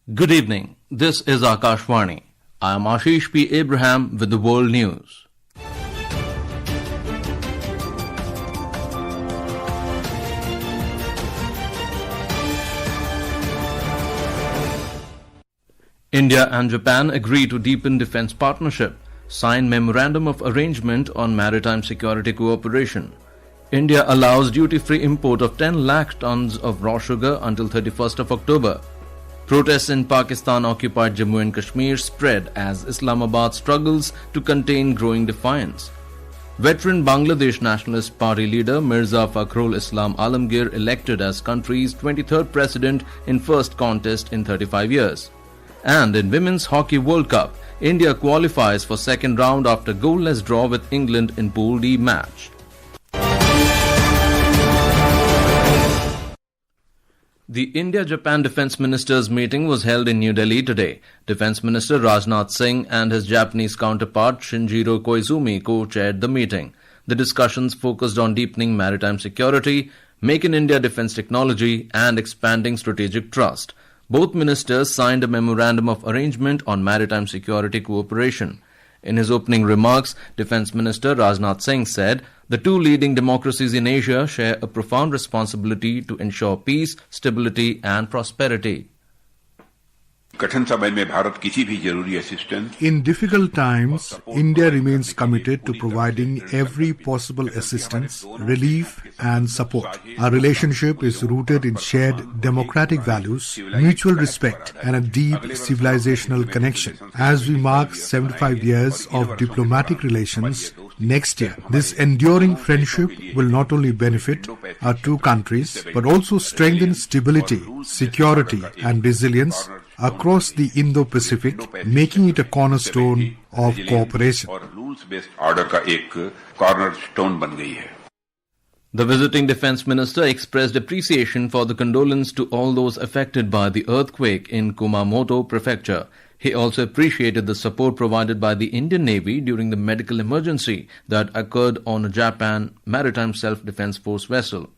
Good evening. This is Akashvani. I am Ashish P. Abraham with the World News. India and Japan agree to deepen defense partnership, sign memorandum of arrangement on maritime security cooperation. India allows duty-free import of 10 lakh tons of raw sugar until 31st of October. Protests in Pakistan-occupied Jammu and Kashmir spread as Islamabad struggles to contain growing defiance. Veteran Bangladesh Nationalist Party leader Mirza Fakhrul Islam Alamgir elected as country's 23rd president in first contest in 35 years. And in Women's Hockey World Cup, India qualifies for second round after goalless draw with England in Pool D match. The India-Japan Defence Ministers meeting was held in New Delhi today. Defence Minister Rajnath Singh and his Japanese counterpart Shinjiro Koizumi co-chaired the meeting. The discussions focused on deepening maritime security, Make in India defence technology and expanding strategic trust. Both ministers signed a memorandum of arrangement on maritime security cooperation. In his opening remarks, Defence Minister Rajnath Singh said, "The two leading democracies in Asia share a profound responsibility to ensure peace, stability and prosperity." In difficult times, India remains committed to providing every possible assistance, relief and support. Our relationship is rooted in shared democratic values, mutual respect and a deep civilizational connection. As we mark 75 years of diplomatic relations next year, this enduring friendship will not only benefit our two countries but also strengthen stability, security and resilience across the Indo-Pacific, making it a cornerstone of cooperation. The visiting Defence Minister expressed appreciation for the condolence to all those affected by the earthquake in Kumamoto Prefecture. He also appreciated the support provided by the Indian Navy during the medical emergency that occurred on a Japan Maritime Self-Defense Force vessel.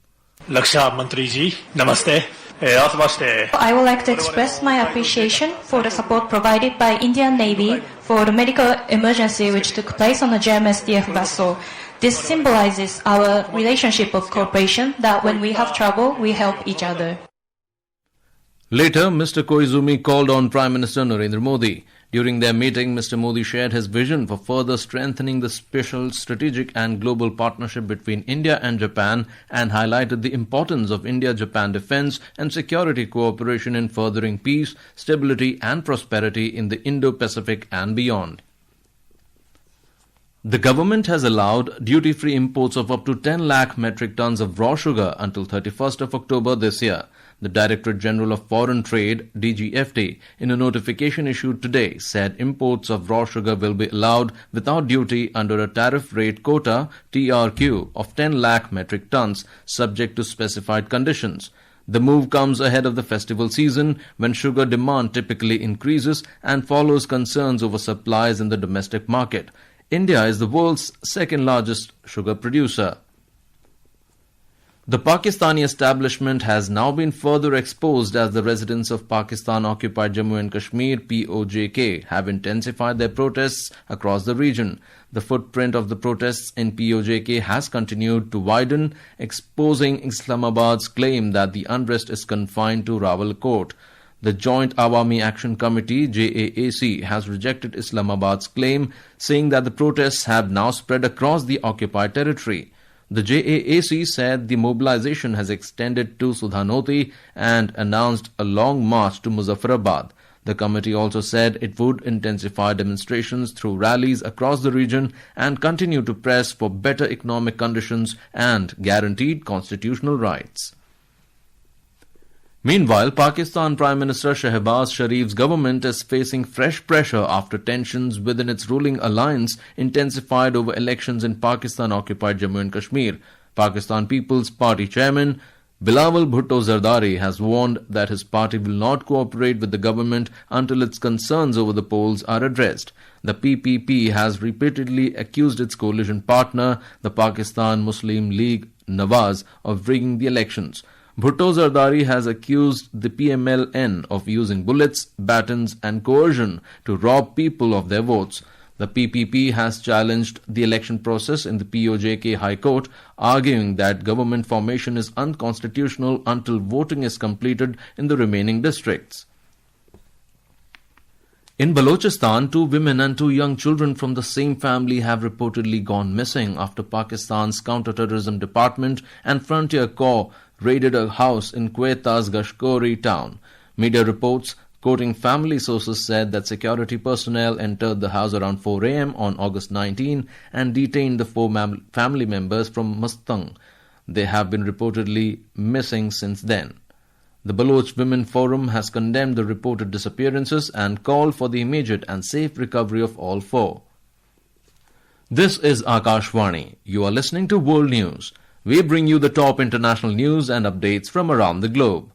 Laksha Mantri ji, namaste. I would like to express my appreciation for the support provided by Indian Navy for the medical emergency which took place on the JMSDF vessel. This symbolizes our relationship of cooperation that when we have trouble, we help each other. Later, Mr. Koizumi called on Prime Minister Narendra Modi. During their meeting, Mr. Modi shared his vision for further strengthening the special strategic and global partnership between India and Japan and highlighted the importance of India-Japan defense and security cooperation in furthering peace, stability and prosperity in the Indo-Pacific and beyond. The government has allowed duty-free imports of up to 10 lakh metric tons of raw sugar until 31st of October this year. The Directorate General of Foreign Trade, DGFT, in a notification issued today, said imports of raw sugar will be allowed without duty under a tariff rate quota, TRQ, of 10 lakh metric tons, subject to specified conditions. The move comes ahead of the festival season, when sugar demand typically increases and follows concerns over supplies in the domestic market. India is the world's second largest sugar producer. The Pakistani establishment has now been further exposed as the residents of Pakistan-occupied Jammu and Kashmir (POJK) have intensified their protests across the region. The footprint of the protests in POJK has continued to widen, exposing Islamabad's claim that the unrest is confined to Rawalkot. The Joint Awami Action Committee (JAAC) has rejected Islamabad's claim, saying that the protests have now spread across the occupied territory. The JAAC said the mobilization has extended to Sudhanoti and announced a long march to Muzaffarabad. The committee also said it would intensify demonstrations through rallies across the region and continue to press for better economic conditions and guaranteed constitutional rights. Meanwhile, Pakistan Prime Minister Shehbaz Sharif's government is facing fresh pressure after tensions within its ruling alliance intensified over elections in Pakistan-occupied Jammu and Kashmir. Pakistan People's Party chairman Bilawal Bhutto Zardari has warned that his party will not cooperate with the government until its concerns over the polls are addressed. The PPP has repeatedly accused its coalition partner, the Pakistan Muslim League Nawaz, of rigging the elections. Bhutto Zardari has accused the PMLN of using bullets, batons and coercion to rob people of their votes. The PPP has challenged the election process in the POJK High Court, arguing that government formation is unconstitutional until voting is completed in the remaining districts. In Balochistan, 2 women and 2 young children from the same family have reportedly gone missing after Pakistan's Counter-Terrorism Department and Frontier Corps raided a house in Queta's Gashkori town. Media reports quoting family sources said that security personnel entered the house around 4 a.m. on August 19 and detained the 4 family members from Mustang. They have been reportedly missing since then. The Baloch Women Forum has condemned the reported disappearances and called for the immediate and safe recovery of all 4. This is Akashvani. You are listening to World News. We bring you the top international news and updates from around the globe.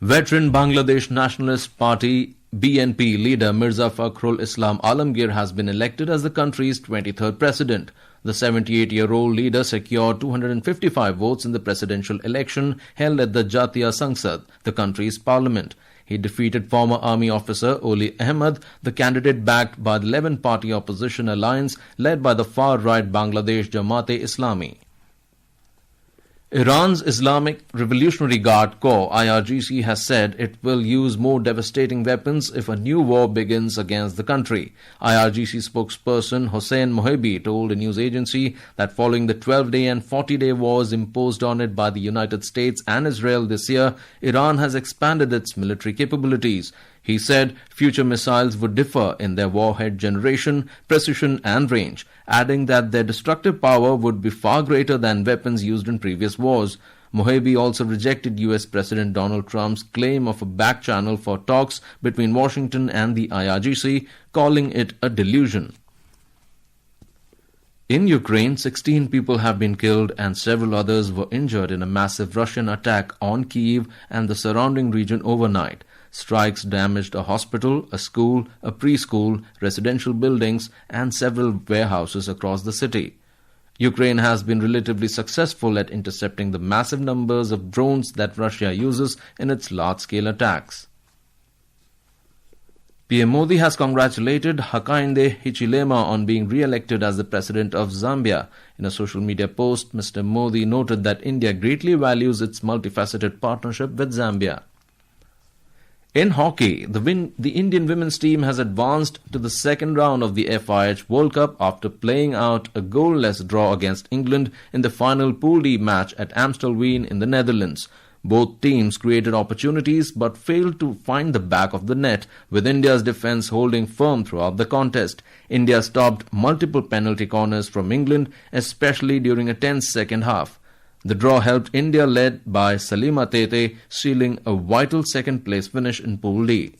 Veteran Bangladesh Nationalist Party BNP leader Mirza Fakhrul Islam Alamgir has been elected as the country's 23rd president. The 78-year-old leader secured 255 votes in the presidential election held at the Jatiya Sangsad, the country's parliament. He defeated former army officer Oli Ahmed, the candidate backed by the 11-party opposition alliance led by the far-right Bangladesh Jamaat-e-Islami. Iran's Islamic Revolutionary Guard Corps (IRGC) has said it will use more devastating weapons if a new war begins against the country. IRGC spokesperson Hossein Mohebi told a news agency that following the 12-day and 40-day wars imposed on it by the United States and Israel this year, Iran has expanded its military capabilities. He said future missiles would differ in their warhead generation, precision and range, adding that their destructive power would be far greater than weapons used in previous wars. Mohebi also rejected US President Donald Trump's claim of a back channel for talks between Washington and the IRGC, calling it a delusion. In Ukraine, 16 people have been killed and several others were injured in a massive Russian attack on Kyiv and the surrounding region overnight. Strikes damaged a hospital, a school, a preschool, residential buildings, and several warehouses across the city. Ukraine has been relatively successful at intercepting the massive numbers of drones that Russia uses in its large-scale attacks. PM Modi has congratulated Hakainde Hichilema on being re-elected as the president of Zambia. In a social media post, Mr. Modi noted that India greatly values its multifaceted partnership with Zambia. In hockey, the Indian women's team has advanced to the second round of the FIH World Cup after playing out a goalless draw against England in the final Pool D match at Amstelveen in the Netherlands. Both teams created opportunities but failed to find the back of the net, with India's defence holding firm throughout the contest. India stopped multiple penalty corners from England, especially during a tense second half. The draw helped India, led by Salima Tete, sealing a vital second-place finish in Pool D.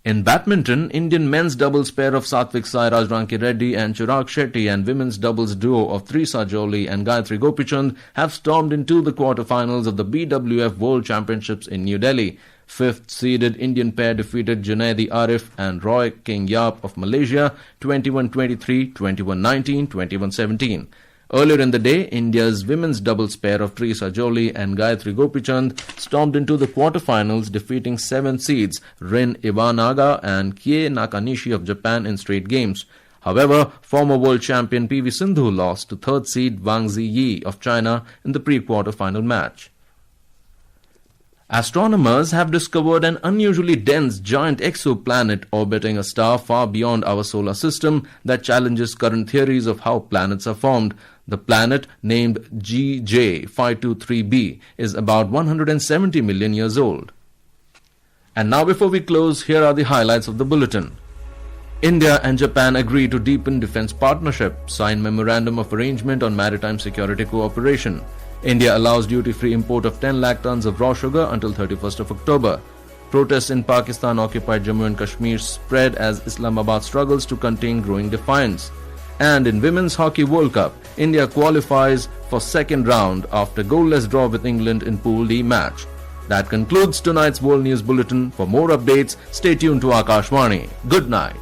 In badminton, Indian men's doubles pair of Satvik Sairaj Rankireddy and Chirag Shetty and women's doubles duo of Trisa Jolie and Gayatri Gopichand have stormed into the quarter-finals of the BWF World Championships in New Delhi. Fifth-seeded Indian pair defeated Junaidi Arif and Roy King Yap of Malaysia 21-23, 21-19, 21-17. Earlier in the day, India's women's doubles pair of Trisa Jolie and Gayatri Gopichand stormed into the quarterfinals, defeating 7 seeds Rin Iwanaga and Kie Nakanishi of Japan in straight games. However, former world champion PV Sindhu lost to third seed Wang Ziyi of China in the pre-quarterfinal match. Astronomers have discovered an unusually dense giant exoplanet orbiting a star far beyond our solar system that challenges current theories of how planets are formed. The planet, named GJ523b, is about 170 million years old. And now, before we close, here are the highlights of the bulletin. India and Japan agree to deepen defense partnership, sign memorandum of arrangement on maritime security cooperation. India allows duty-free import of 10 lakh tons of raw sugar until 31st of October. Protests in Pakistan-occupied Jammu and Kashmir spread as Islamabad struggles to contain growing defiance. And in Women's Hockey World Cup, India qualifies for second round after goalless draw with England in Pool D match. That concludes tonight's World News Bulletin. For more updates, stay tuned to Akashvani. Good night.